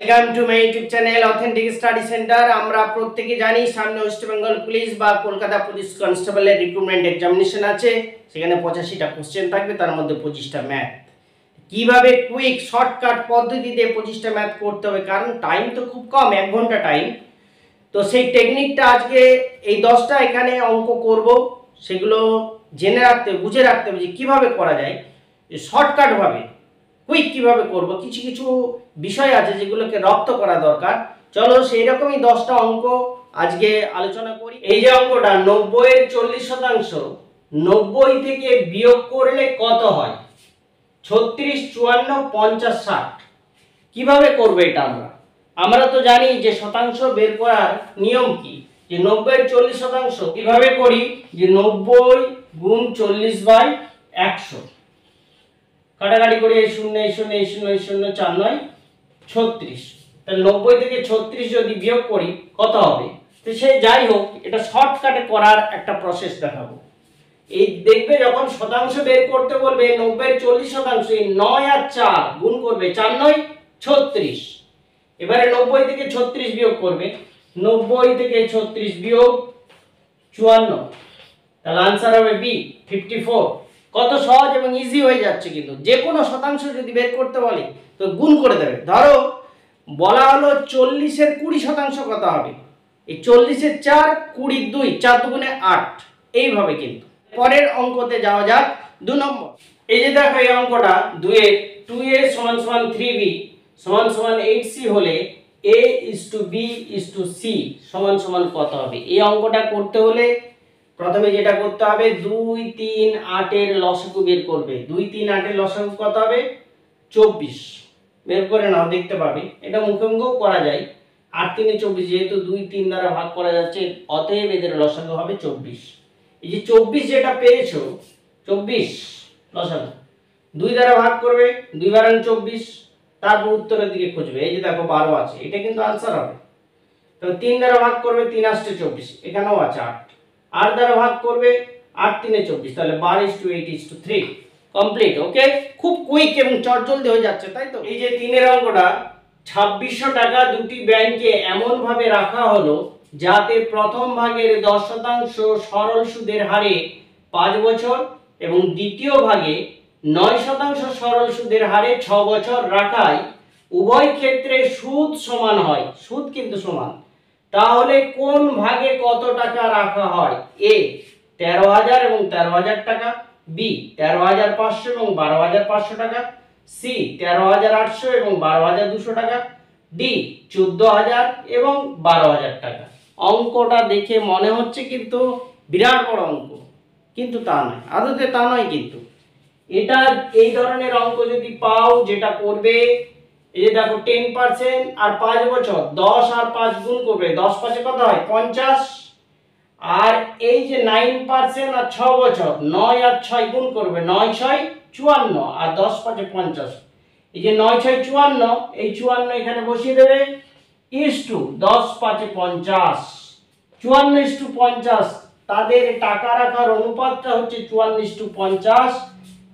Welcome to my YouTube channel authentic study centre. আমরা প্রত্যেকে জানি সামনে ওয়েস্ট বেঙ্গল পুলিশ বা কলকাতা পুলিশ কনস্টেবলের রিক্রুটমেন্ট এক্সামিনেশন আছে। সেখানে 85টা কোশ্চেন থাকবে, তার মধ্যে 25টা ম্যাথ। কিভাবে কুইক শর্টকাট পদ্ধতিতে 25টা ম্যাথ করতে হবে, কারণ টাইম তো খুব কম, 1 ঘন্টা টাইম। তো সেই টেকনিকটা আজকে এই 10টা এখানে অঙ্ক করব, সেগুলো জেনে রাখতে বুঝে রাখতে হবে যে কীভাবে করা যায় শর্টকাটভাবে, কুইক কিভাবে করব। কিছু কিছু বিষয় আছে যেগুলোকে রপ্ত করা দরকার। চলো সেই রকমই 10টা অঙ্ক আজকে আলোচনা করি। এই যে অঙ্কটা 90 এর 40%, 90 থেকে বিয়োগ করলে কত হয়? 36, 54, 50, 60। কিভাবে করবে এটা? আমরা তো জানি যে শতাংশ বের করার নিয়ম কি, যে 90 এর 40% কিভাবে করি, যে 90 গুণ 40/100 কাটাকাটি করে এই 0 এই 0 এই 0 এই 0 4 9 36। তাহলে 90 থেকে 36 যদি বিয়োগ করি কত হবে? তো সে যাই হোক, এটা শর্টকাটে করার একটা প্রসেস দেখাবো। এই দেখবে যখন শতাংশ বের করতে বলবে 90 এর 40%, এই 9 আর 4 গুণ করবে, 4 9 36। এবারে 90 থেকে 36 বিয়োগ করবে, 90 থেকে 36 বিয়োগ 54, তাহলে आंसर হবে বি 54। কত সহজ এবং ইজি হয়ে যাচ্ছে। কিন্তু যে কোনো শতাংশ যদি বের করতে বলে তো গুণ করে দেবে। ধরো বলা হলো 40 এর 20% কত হবে, এই 40 এর 4, 20 2, 4 দুগুণে 8, এইভাবে। কিন্তু পরের অঙ্কতে যাওয়া যাক। 2 নম্বর, এই যে দেখো এই অঙ্কটা 2a = 3b = 8c হলে a b c = কত হবে? এই অঙ্কটা করতে হলে প্রথমে যেটা করতে হবে, 2 3 8 এর লসাগু বের করবে। 2 3 8 এর লসাগু কত হবে? 24। বের করে নাও, দেখতে পাবে। এটা মুখে করা যায়। 8 3 24, যেহেতু 2 3 দ্বারা ভাগ করা যাচ্ছে, অতএব এদের লসাগু হবে 24। এই যে 24 যেটা পেয়েছো, 24 লসাগু 2 দ্বারা ভাগ করবে, 2 বার 24, তারপর উত্তরের দিকে খুঁজবে। এই যে দেখো 12 আছে, এটা কিন্তু आंसर হবে। তো 3 দ্বারা ভাগ করবে, 3 8 24, এখানেও আছে 8। 8 দ্বারা ভাগ করবে, 8 3 24, তাহলে 12:8:3 কমপ্লিট। ওকে, খুব কুইক এবং চটজলদি হয়ে যাচ্ছে, তাই তো? এই যে 3 এর অঙ্কটা, 2600 টাকা দুটি ব্যাংকে এমন ভাবে রাখা হলো যাতে প্রথম ভাগের 10% সরল সুদের হারে 5 বছর এবং দ্বিতীয় ভাগে 9% সরল সুদের হারে 6 বছর রাখায় উভয় ক্ষেত্রে সুদ সমান হয়। সুদ কিন্তু সমান। তাহলে কোন ভাগে কত টাকা রাখা হয়? এ 13,000 এবং 13,000 টাকা, বি 13,500 এবং 12,500 টাকা, সি 13,800 এবং 12,200 টাকা, ডি 14,000 এবং 12,000 টাকা। অঙ্কটা দেখে মনে হচ্ছে কিন্তু বিরাট বড় অঙ্ক, কিন্তু তা নয়, আদতে তা নয়। কিন্তু এটা এই ধরনের অঙ্ক যদি পাও, যেটা করবে, এই যে দেখো 10% আর 5 বছর, 10 আর 5 গুণ করবে, 10 5 কত হয়? 50। আর এই যে 9% আর 6 বছর, 9 আর 6 গুণ করবে, 9 6 54 আর 10 5 50। এই যে 9 6 54, এই 54 এখানে বসিয়ে দেবে, ইসটু 10 5 50, 54:50। তাদের টাকা রাখার অনুপাতটা হচ্ছে 54:50,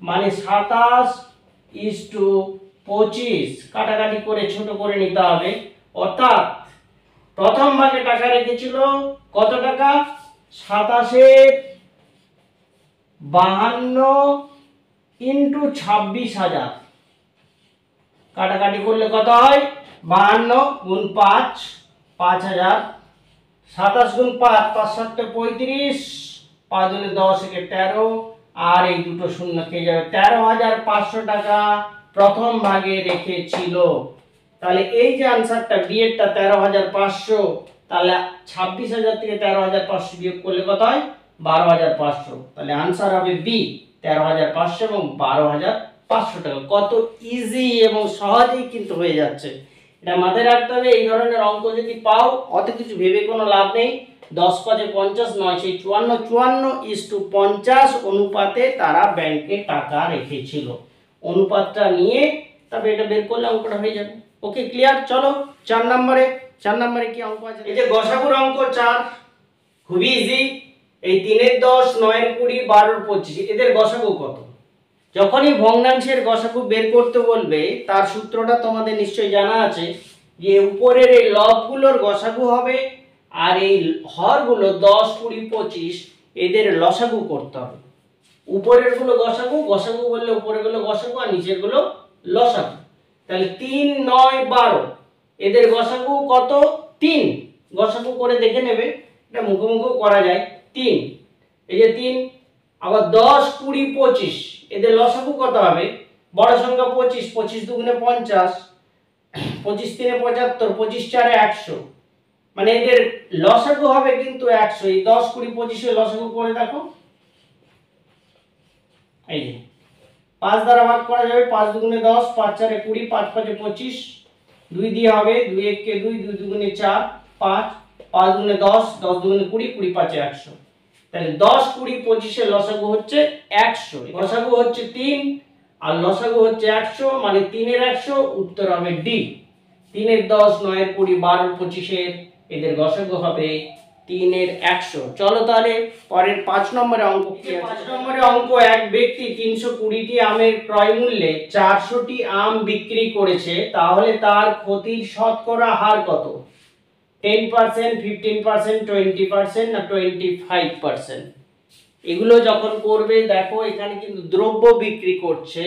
মানে 27:25। কাটাকাটি করে ছোট করে নিতে হবে। অর্থাৎ প্রথম ভাগে টাকা রেখেছিল কত টাকা? 2752 ইন্টু 26,000। কাটাকাটি করলে কত হয়? 52 গুণ 5 5000, 27 গুণ 5 5 7 35, 5 দুলে 10 একে 13, আর এই দুটো শূন্য খেয়ে যাবে। 13,500 টাকা প্রথম ভাগে রেখেছিল। তাহলে এই যে आंसरটা বি এরটা 13,500, তাহলে 26,000 থেকে 13,500 বিয়োগ করলে কত হয়? 12,500। তাহলে आंसर হবে বি 13,500 এবং 12,500 টাকা। কত ইজি এবং সহজেই কিন্তু হয়ে যাচ্ছে। এটা মাথায় রাখতে হবে। এই ধরনের অঙ্ক যদি পাও, অত কিছু ভেবে কোনো লাভ নেই। 10 5 50, 9 6 54, 54:50 অনুপাতে তারা ব্যাংকে টাকা রেখেছিল। অনুপাতটা নিয়ে তবে এটা বের করলে অঙ্কটা হয়ে যাবে। ওকে, ক্লিয়ার? চলো 4 নম্বরে কি অঙ্ক আছে? এই যে গসাগুর অঙ্ক 4, খুবই ইজি। এই 3 এর 10, 9 এর 20, 12 এর 25, এদের গসাগু কত? যখনই ভগ্নাংশের গসাগু বের করতে বলবে, তার সূত্রটা তোমাদের নিশ্চয়ই জানা আছে। যে উপরের এই লবগুলোর গসাগু হবে আর এই হরগুলো 10, 20, 25 এদের লসাগু করতে হবে। উপরের গুলো গসাগু, গসাগু বললে উপরের গুলো গসাগু আর নিচের গুলো লসাগু। তাহলে 3, 9, 12 এদের গসাগু কত? 3। গসাগু করে দেখে নেবে, এটা মুখোমুখি করা যায়। 3, এই যে 3। আবার 10, 20, 25 এদের লসাগু কত হবে? বড় সংখ্যা 25, 25 দুগুণে 50, 25 তিনে 75, 25 চারে 100, মানে এদের লসাগু হবে কিন্তু 100। এই 10, 20, 25 এর লসাগু করে দেখো। এই যে 5 দ্বারা ভাগ করা যাবে, 5 দুগুণে 10, 5 চারে 20, 5 5 25, 2 দিয়ে হবে, 2 1 কে 2, 2 দুগুণে 4, 5, 5 দুগুণে 10, 10 দুগুণে 20, 20 5 100। তাহলে 10, 20, 25 এর লসাগু হচ্ছে 100। লসাগু হচ্ছে 3 আর লসাগু হচ্ছে 100, মানে 3 এর 100, উত্তর হবে ডি। 3 এর 10, 9 এর 20, 12 এর 25 এর এদের লসাগু হবে 3 এর 100। চলো তাহলে পরের 5 নম্বরের অঙ্ক কি আছে? 5 নম্বরের অঙ্ক, এক ব্যক্তি 320টি আমের ক্রয় মূল্যে 400টি আম বিক্রি করেছে, তাহলে তার ক্ষতির শতকরা হার কত? 10%, 15%, 20% না 25%? এগুলো যখন করবে দেখো, এখানে কিন্তু দ্রব্য বিক্রি করছে,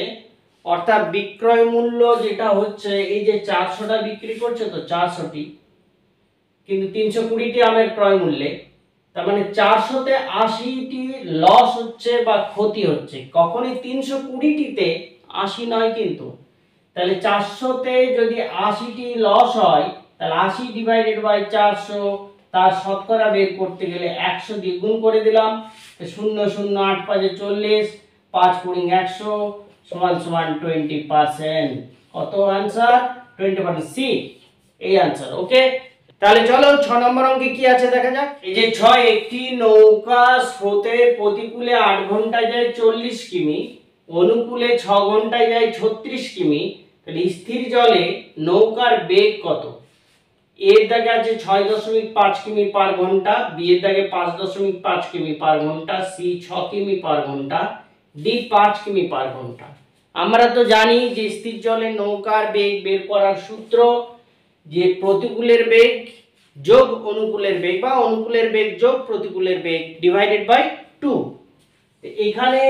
অর্থাৎ বিক্রয় মূল্য যেটা হচ্ছে এই যে 400টা বিক্রি করছে, তো 400টি, কিন্তু 320টি আমের ক্রয় মূল্যে, তার মানে 400তে 80টি লস হচ্ছে বা ক্ষতি হচ্ছে। কখনই 320টিতে 80 নয় কিন্তু। তাহলে 400তে যদি 80টি লস হয়, তাহলে 80 ডিভাইডেড বাই 400, তার শতকরা বের করতে গেলে 100 দিয়ে গুণ করে দিলাম। 0 0 8 5 40, 5 গুণ 100 সমান সমান 20%। কত आंसर? 20%। সি এই आंसर। ওকে, তাহলে চলো 6 নম্বর অঙ্কে কি আছে দেখা যাক। এই যে 6, একটি নৌকা স্রোতের প্রতিকূলে 8 ঘন্টায় যায় 40 কিমি, অনুকূলে 6 ঘন্টায় যায় 36 কিমি, তাহলে স্থির জলে নৌকার বেগ কত? এর দাগে আছে 6.5 কিমি পার ঘন্টা, বি এর দাগে 5.5 কিমি পার ঘন্টা, সি 6 কিমি পার ঘন্টা, ডি 5 কিমি পার ঘন্টা। আমরা তো জানি যে স্থির জলে নৌকার বেগ বের করার সূত্র যে প্রতিকূলের বেগ যোগ অনুকূলের বেগ বা অনুকূলের বেগ যোগ প্রতিকূলের বেগ ডিভাইডেড বাই 2। এখানে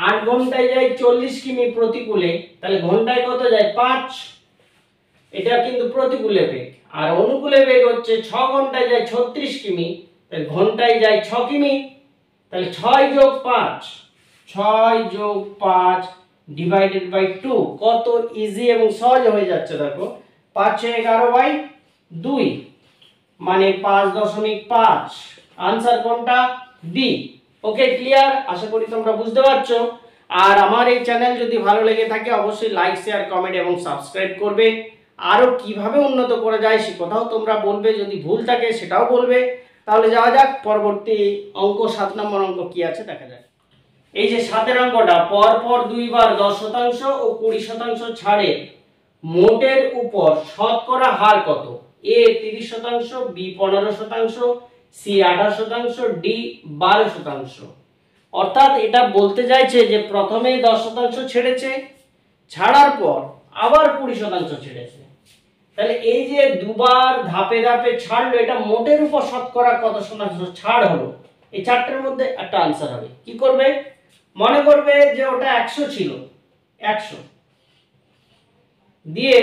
8 ঘন্টায় যায় 40 কিমি প্রতিকূলে, তাহলে ঘন্টায় কত যায়? 5। এটা কিন্তু প্রতিকূলের বেগ। আর অনুকূলের বেগ হচ্ছে 6 ঘন্টায় যায় 36 কিমি, তাহলে ঘন্টায় যায় 6 কিমি। তাহলে 6 যোগ 5, 6 যোগ 5 ডিভাইডেড বাই 2। কত ইজি এবং সহজ হয়ে যাচ্ছে দেখো। 5 6 11 বাই 2 মানে 5.5। आंसर কোনটা? ডি। ওকে, ক্লিয়ার? আশা করি তোমরা বুঝতে পারছো। আর আমার এই চ্যানেল যদি ভালো লেগে থাকে অবশ্যই লাইক শেয়ার কমেন্ট এবং সাবস্ক্রাইব করবে। আরো কিভাবে উন্নত করা যায় সে কথাও তোমরা বলবে, যদি ভুল থাকে সেটাও বলবে। তাহলে যাওয়া যাক পরবর্তী অঙ্ক। 7 নম্বর অঙ্ক কি আছে দেখা যাক। এই যে 7 অঙ্কটা, পর পর 2 বার 10% ও 20% ছাড়ে মোটের উপর শতকরা হার কত? এ 30%, বি 15%, সি 18%, ডি 12%। অর্থাৎ এটা বলতে চাইছে যে প্রথমে 10% ছেড়েছে, ছাড়ার পর আবার 20% ছেড়েছে। তাহলে এই যে দুবার ধাপে ধাপে ছাড়লো, এটা মোটের উপর শতকরা কত শতাংশ ছাড় হলো, এই চারটার মধ্যে একটা आंसर হবে। কি করবে? মনে করবে যে ওটা 100 ছিল, 100 দিয়ে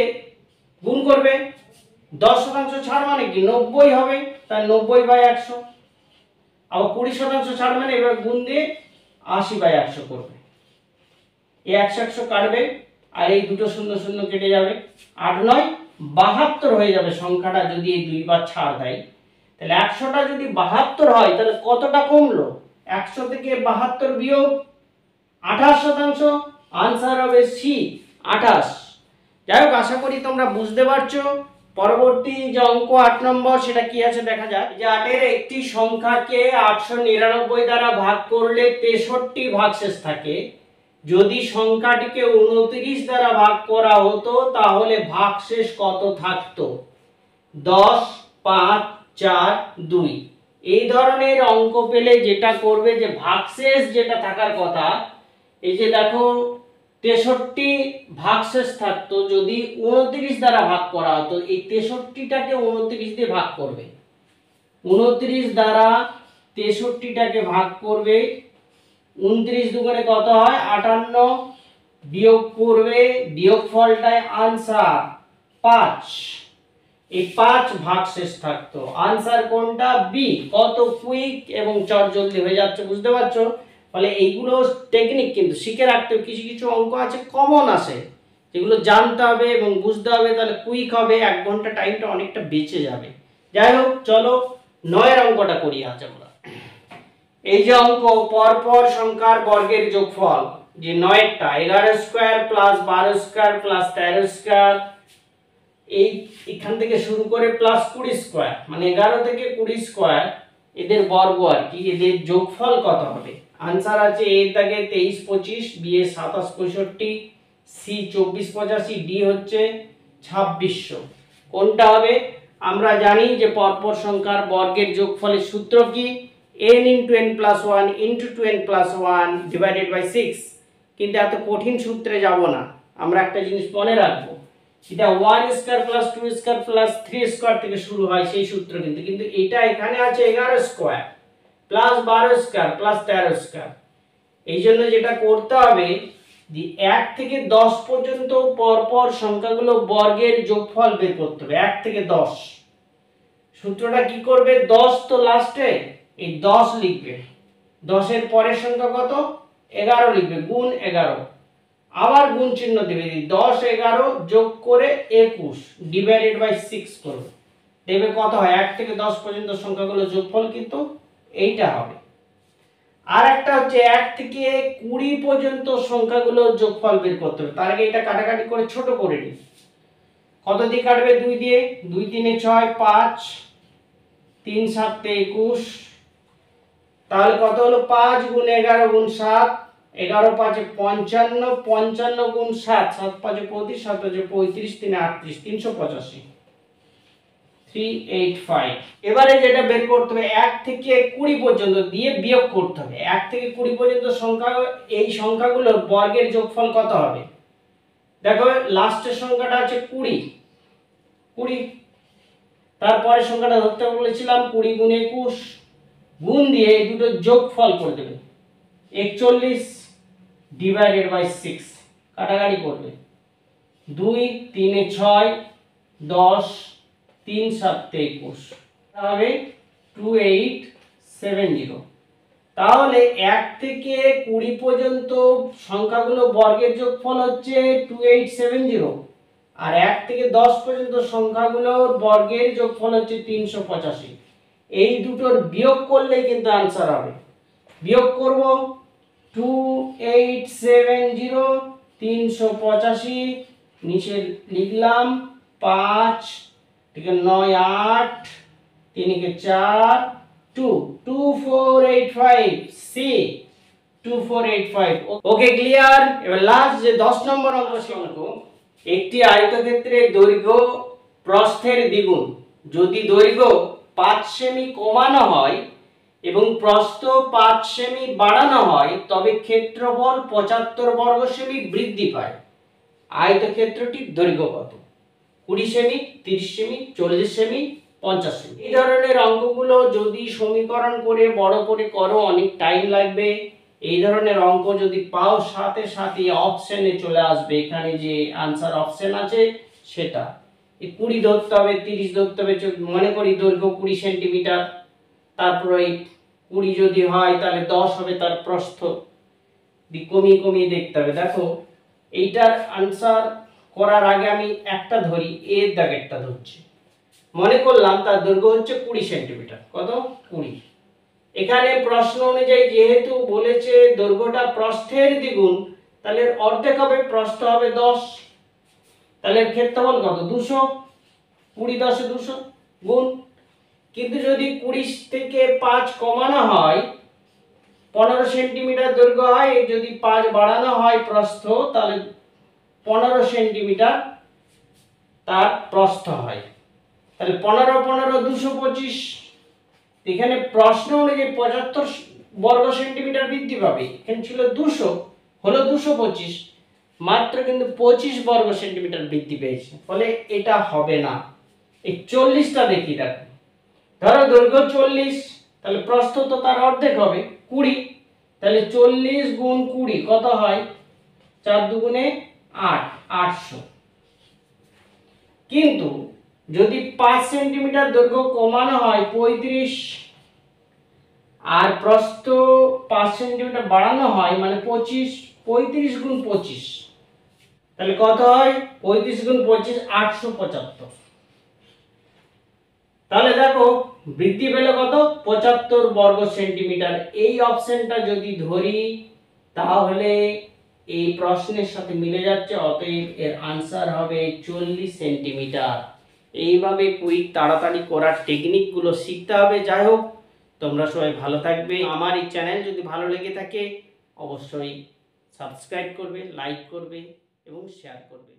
গুণ করবে। 10% ছাড় মানে কি? 90 হবে, তাই 90 বাই 100। আবার 20% ছাড় মানে এবার গুণ দিয়ে 80 বাই 100 করবে। এই 100 100 কাটবে আর এই দুটো শূন্য শূন্য কেটে যাবে। 8 9 72 হয়ে যাবে সংখ্যাটা যদি এই দুইবার ছাড় দেয়। তাহলে 100টা যদি 72 হয় তাহলে কতটা কমলো? 100 থেকে 72 বিয়োগ 28%। आंसर হবে সি 28। যাই হোক, আশা করি তোমরা বুঝতে পারছো। পরবর্তী যে অঙ্ক 8 নম্বর, সেটা কি আছে দেখা যাক। যে 8 এর একটি সংখ্যাকে 899 দ্বারা ভাগ করলে 63 ভাগশেষ থাকে। যদি সংখ্যাটিকে 29 দ্বারা ভাগ করা হতো তাহলে ভাগশেষ কত থাকতো? 10 5 4 2। এই ধরনের অঙ্ক পেলে যেটা করবে যে ভাগশেষ যেটা থাকার কথা, এই যে দেখো 63 ভাগশেষ থাকতো, যদি 29 দ্বারা ভাগ করা হতো, এই 63টাকে 29 দিয়ে ভাগ করবে, 29 দ্বারা 63টাকে ভাগ করবে, 29 দুগুণে কত হয় 58, বিয়োগ করবে, বিয়োগফলটাই আনসার 5, এই 5 ভাগশেষ থাকতো। আনসার কোনটা? বি। কত কুইক এবং চটজলদি হয়ে যাচ্ছে, বুঝতে পারছো? ফলে এইগুলো টেকনিক কিন্তু শিখে রাখতে হবে। কিছু কিছু অঙ্ক আছে কমন আসে, যেগুলো জানতে হবে এবং বুঝতে হবে, তাহলে কুইক হবে, 1 ঘন্টা টাইমটা অনেকটা বেঁচে যাবে। যাই হোক, চলো 9 অঙ্কটা করি আজ আমরা। এই যে অঙ্ক, পরপর সংখ্যার বর্গের যোগফল, যে 9টা 11 square plus 12 square plus 13 square, এই এখান থেকে শুরু করে প্লাস 20 স্কয়ার, মানে 11 থেকে 20 স্কয়ার, এদের বর্গ আর কি, এদের যোগফল কত হবে? आंसर আছে এ এর দাগে 23 25, বি এর 27 65, সি 24 85, ডি হচ্ছে 2600। কোনটা হবে? আমরা জানি যে পরপর সংখ্যার বর্গের যোগফলের সূত্র কি? n * n + 1 * 2n + 1 / 6। কিন্তু এত কঠিন সূত্রে যাব না, আমরা একটা জিনিস মনে রাখবো, এটা 1 স্কয়ার + 2 স্কয়ার + 3 স্কয়ার থেকে শুরু হয় সেই সূত্র, কিন্তু এটা এখানে আছে 11 square plus 12 square plus 13 square. এই জন্য যেটা করতে হবে, 1 থেকে 10 পর্যন্ত পরপর সংখ্যাগুলো বর্গের যোগফল বের করতে হবে, 1 থেকে 10। সূত্রটা কি করবে? 10 তো লাস্টে, এই 10 লিখবে, 10 এর পরের সংখ্যা কত? 11 লিখবে, গুণ 11, আবার গুণ চিহ্ন দেবে, 10 11 যোগ করে 21 / 6 করবে, দেখবে কত হয়? 1 থেকে 10 পর্যন্ত সংখ্যাগুলো যোগফল কিন্তু এইটা হবে। আর একটা হচ্ছে 1 থেকে 20 পর্যন্ত সংখ্যাগুলো যোগফল বের করতে হবে, তার আগে এটা কাটাকাটি করে ছোট করে নিই। কত দিয়ে কাটবে? 2 দিয়ে, 2 3 6 5, 3 7 21, তাহলে কত হলো? 5 * 11 * 7, 11 5 55, 55 * 7, 7 5 35, 7 5 35, 3 38, 385, 385। এবারে যেটা বের করতে হবে, 1 থেকে 20 পর্যন্ত দিয়ে বিয়োগ করতে হবে। 1 থেকে 20 পর্যন্ত সংখ্যা, এই সংখ্যাগুলোর বর্গের যোগফল কত হবে? দেখো লাস্টের সংখ্যাটা আছে 20, 20, তারপরে সংখ্যাটা ধরতে বলেছিলাম 20 * 21, গুণ দিয়ে এই দুটো যোগফল করে দেবে, 41 / 6, কাটাকাটি করবে, 2 3 6 10, 3 7 21, হবে 2870। তাহলে 1 থেকে 20 পর্যন্ত সংখ্যাগুলো বর্গের যোগফল হচ্ছে 2870, আর 1 থেকে 10 পর্যন্ত সংখ্যাগুলোর বর্গের যোগফল হচ্ছে 385। এই দুটোর বিয়োগ করলেই কিন্তু आंसर হবে। বিয়োগ করব, 2870 385, নিচে লিখলাম 5, ঠিক 9 8, 3 কে 4, 2 2485, সি 2485। ওকে, ক্লিয়ার? এবার লাস্ট যে 10 নম্বর অঙ্ক শিখব। একটি আয়তক্ষেত্রের দৈর্ঘ্য প্রস্থের দ্বিগুণ যদি দৈর্ঘ্য 5 সেমি কমানো হয় এবং প্রস্থ 5 সেমি বাড়ানো হয়, তবে ক্ষেত্রফল 75 বর্গ সেমি বৃদ্ধি পায়। আয়তক্ষেত্রটির দৈর্ঘ্য কত? 20 সেমি, 30 সেমি, 40 সেমি, 50 সেমি। এই ধরনের অঙ্কগুলো যদি সমীকরণ করে বড় করে করো, অনেক টাইম লাগবে। এই ধরনের অঙ্ক যদি পাও, সাথে সাথে অপশনে চলে আসবে, এখানে যে आंसर অপশন আছে সেটা। এই 20 ধরতে হবে, 30 ধরতে হবে, মনে করি দৈর্ঘ্য 20 সেন্টিমিটার, তারপর এই 20 যদি হয় তাহলে 10 হবে তার প্রস্থ, কমিয়ে কমিয়ে দেখতে হবে। দেখো এইটার आंसर করার আগে আমি একটা ধরি, এর দাগেরটা ধরছি, মনে করলাম তার দৈর্ঘ্য হচ্ছে 20 সেন্টিমিটার। কত? 20। এখানে প্রশ্ন অনুযায়ী যেহেতু বলেছে দৈর্ঘ্যটা প্রস্থের দ্বিগুণ, তাহলে অর্ধেক হবে, প্রস্থ হবে 10, তাহলে ক্ষেত্রফল কত? 200, 20 10 200 গুণ। কিন্তু যদি 20 থেকে 5 কমানো হয়, 15 সেন্টিমিটার দৈর্ঘ্য হয়, যদি 5 বাড়ানো হয় প্রস্থ, তাহলে 15 সেন্টিমিটার তার প্রস্থ হয়। তাহলে 15 15 225। এখানে প্রশ্ন অনুযায়ী 75 বর্গ সেন্টিমিটার বৃদ্ধি পাবে, এখানে ছিল 200, হলো 225, মাত্র কিন্তু 25 বর্গ সেন্টিমিটার বৃদ্ধি পেয়েছে, ফলে এটা হবে না। এই 40টা দেখি, দেখো ধরো দৈর্ঘ্য 40, তাহলে প্রস্থ তো তার অর্ধেক হবে 20, তাহলে 40 গুণ 20 কত হয়? 4 দুগুণে 8, 800। কিন্তু যদি 5 সেন্টিমিটার দৈর্ঘ্য কমানো হয় 35, আর প্রস্থ 5 সেন্টিমিটার বাড়ানো হয় মানে 25, 35 গুণ 25, তাহলে কত হয়? 35 গুণ 25 875। তাহলে দেখো বৃদ্ধি পেল কত? 75 বর্গ সেন্টিমিটার। এই অপশনটা যদি ধরি তাহলে এই প্রশ্নের সাথে মিলে যাচ্ছে, অতএব এর আনসার হবে 40 সেন্টিমিটার। এইভাবে কুইক তাড়াতাড়ি করার টেকনিকগুলো শিখতে হবে। যাই হোক, তোমরা সবাই ভালো থাকবে। আমার এই চ্যানেল যদি ভালো লেগে থাকে অবশ্যই সাবস্ক্রাইব করবে, লাইক করবে এবং শেয়ার করবে।